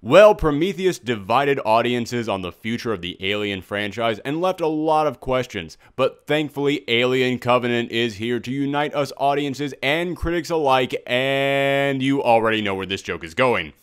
Well, Prometheus divided audiences on the future of the Alien franchise and left a lot of questions, but thankfully Alien Covenant is here to unite us audiences and critics alike, and you already know where this joke is going.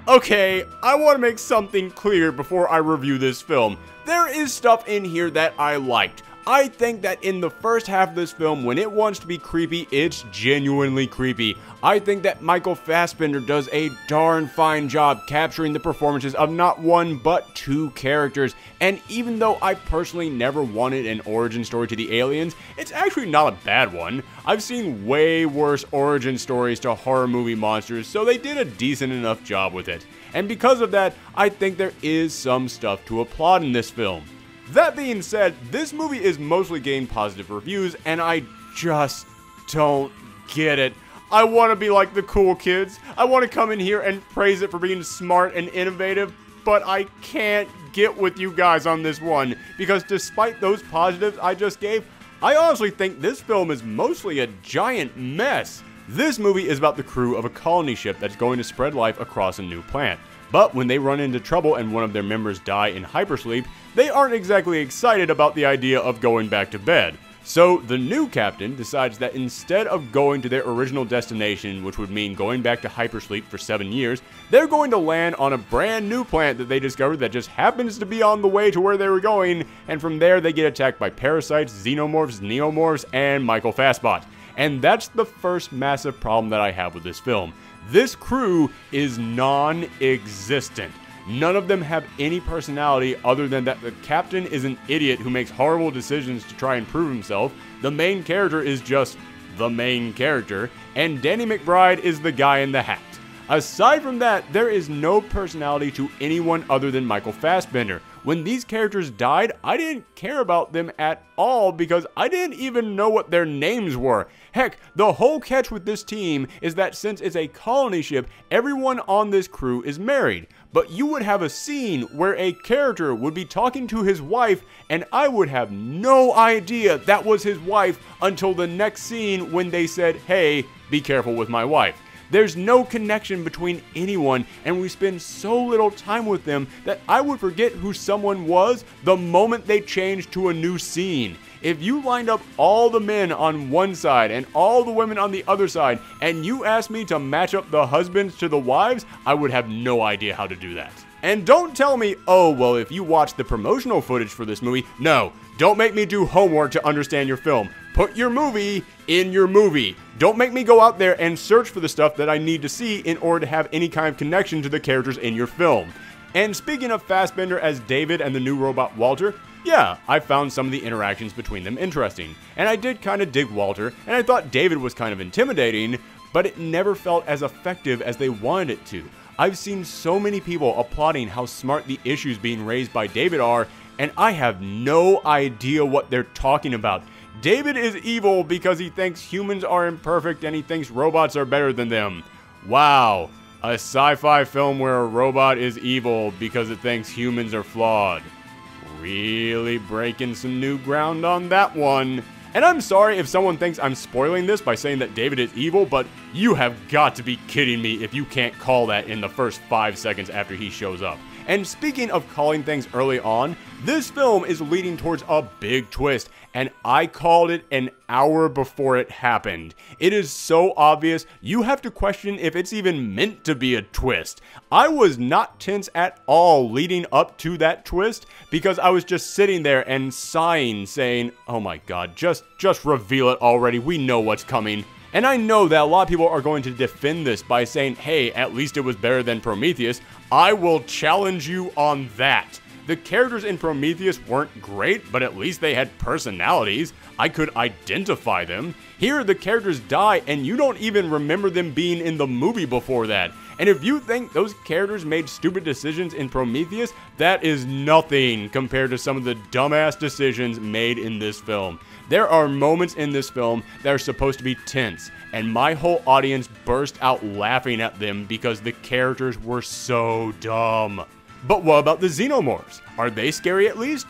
Okay, I want to make something clear before I review this film. There is stuff in here that I liked. I think that in the first half of this film, when it wants to be creepy, it's genuinely creepy. I think that Michael Fassbender does a darn fine job capturing the performances of not one, but two characters. And even though I personally never wanted an origin story to the aliens, it's actually not a bad one. I've seen way worse origin stories to horror movie monsters, so they did a decent enough job with it. And because of that, I think there is some stuff to applaud in this film. That being said, this movie is mostly getting positive reviews, and I just don't get it. I want to be like the cool kids. I want to come in here and praise it for being smart and innovative, but I can't get with you guys on this one, because despite those positives I just gave, I honestly think this film is mostly a giant mess. This movie is about the crew of a colony ship that's going to spread life across a new planet. But when they run into trouble and one of their members die in hypersleep, they aren't exactly excited about the idea of going back to bed. So the new captain decides that instead of going to their original destination, which would mean going back to hypersleep for 7 years, they're going to land on a brand new planet that they discovered that just happens to be on the way to where they were going, and from there they get attacked by parasites, xenomorphs, neomorphs, and Michael Fassbot. And that's the first massive problem that I have with this film. This crew is non-existent. None of them have any personality other than that the captain is an idiot who makes horrible decisions to try and prove himself, the main character is just the main character, and Danny McBride is the guy in the hat. Aside from that, there is no personality to anyone other than Michael Fassbender. When these characters died, I didn't care about them at all because I didn't even know what their names were. Heck, the whole catch with this team is that since it's a colony ship, everyone on this crew is married. But you would have a scene where a character would be talking to his wife, and I would have no idea that was his wife until the next scene when they said, "Hey, be careful with my wife." There's no connection between anyone, and we spend so little time with them that I would forget who someone was the moment they changed to a new scene. If you lined up all the men on one side and all the women on the other side, and you asked me to match up the husbands to the wives, I would have no idea how to do that. And don't tell me, oh, well, if you watch the promotional footage for this movie, no, don't make me do homework to understand your film. Put your movie in your movie. Don't make me go out there and search for the stuff that I need to see in order to have any kind of connection to the characters in your film. And speaking of Fassbender as David and the new robot Walter, yeah, I found some of the interactions between them interesting. And I did kind of dig Walter, and I thought David was kind of intimidating, but it never felt as effective as they wanted it to. I've seen so many people applauding how smart the issues being raised by David are, and I have no idea what they're talking about. David is evil because he thinks humans are imperfect and he thinks robots are better than them. Wow, a sci-fi film where a robot is evil because it thinks humans are flawed. Really breaking some new ground on that one. And I'm sorry if someone thinks I'm spoiling this by saying that David is evil, but you have got to be kidding me if you can't call that in the first 5 seconds after he shows up. And speaking of calling things early on, this film is leading towards a big twist, and I called it an hour before it happened. It is so obvious, you have to question if it's even meant to be a twist. I was not tense at all leading up to that twist, because I was just sitting there and sighing, saying, oh my god, just reveal it already, we know what's coming. And I know that a lot of people are going to defend this by saying, hey, at least it was better than Prometheus. I will challenge you on that. The characters in Prometheus weren't great, but at least they had personalities. I could identify them. Here, the characters die, and you don't even remember them being in the movie before that. And if you think those characters made stupid decisions in Prometheus, that is nothing compared to some of the dumbass decisions made in this film. There are moments in this film that are supposed to be tense, and my whole audience burst out laughing at them because the characters were so dumb. But what about the xenomorphs? Are they scary at least?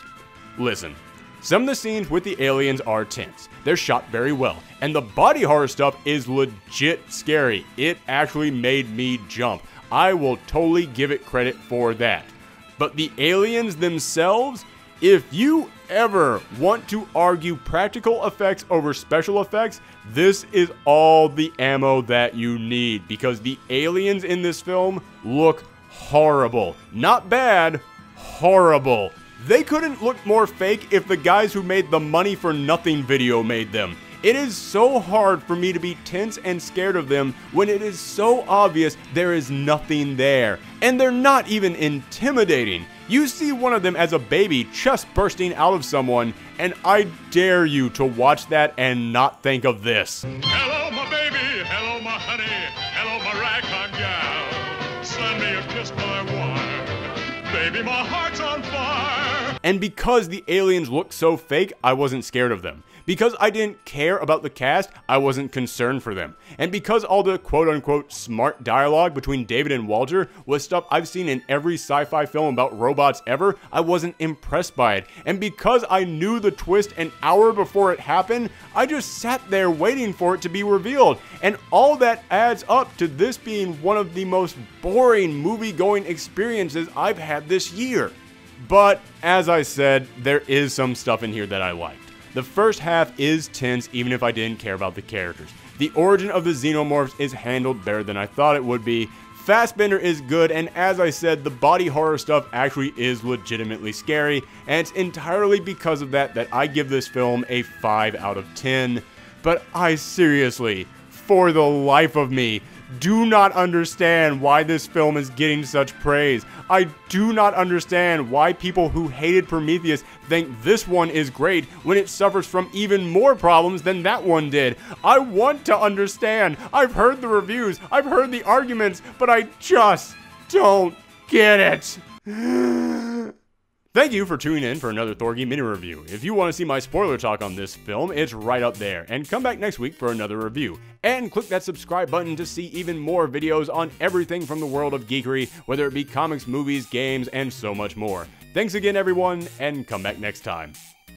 Listen, Some of the scenes with the aliens are tense. They're shot very well, and the body horror stuff is legit scary. It actually made me jump. I will totally give it credit for that. But the aliens themselves, if you ever want to argue practical effects over special effects, this is all the ammo that you need, because the aliens in this film look horrible. Not bad, horrible. They couldn't look more fake if the guys who made the Money for Nothing video made them. It is so hard for me to be tense and scared of them when it is so obvious there is nothing there. And they're not even intimidating. You see one of them as a baby chest bursting out of someone, and I dare you to watch that and not think of this. Hello, my baby. Hello, my honey. Hello, my ragtime gal. Send me a kiss, my wire. Baby, my heart's on fire. And because the aliens looked so fake, I wasn't scared of them. Because I didn't care about the cast, I wasn't concerned for them. And because all the quote-unquote smart dialogue between David and Walter was stuff I've seen in every sci-fi film about robots ever, I wasn't impressed by it. And because I knew the twist an hour before it happened, I just sat there waiting for it to be revealed. And all that adds up to this being one of the most boring movie-going experiences I've had this year. But, as I said, there is some stuff in here that I liked. The first half is tense even if I didn't care about the characters. The origin of the xenomorphs is handled better than I thought it would be. Fassbender is good, and as I said, the body horror stuff actually is legitimately scary, and it's entirely because of that I give this film a 5 out of 10. But I seriously, for the life of me, do not understand why this film is getting such praise. I do not understand why people who hated Prometheus think this one is great when it suffers from even more problems than that one did. I want to understand. I've heard the reviews, I've heard the arguments, but I just don't get it. Thank you for tuning in for another Thorgy mini review. If you want to see my spoiler talk on this film, it's right up there. And come back next week for another review. And click that subscribe button to see even more videos on everything from the world of geekery, whether it be comics, movies, games, and so much more. Thanks again, everyone, and come back next time.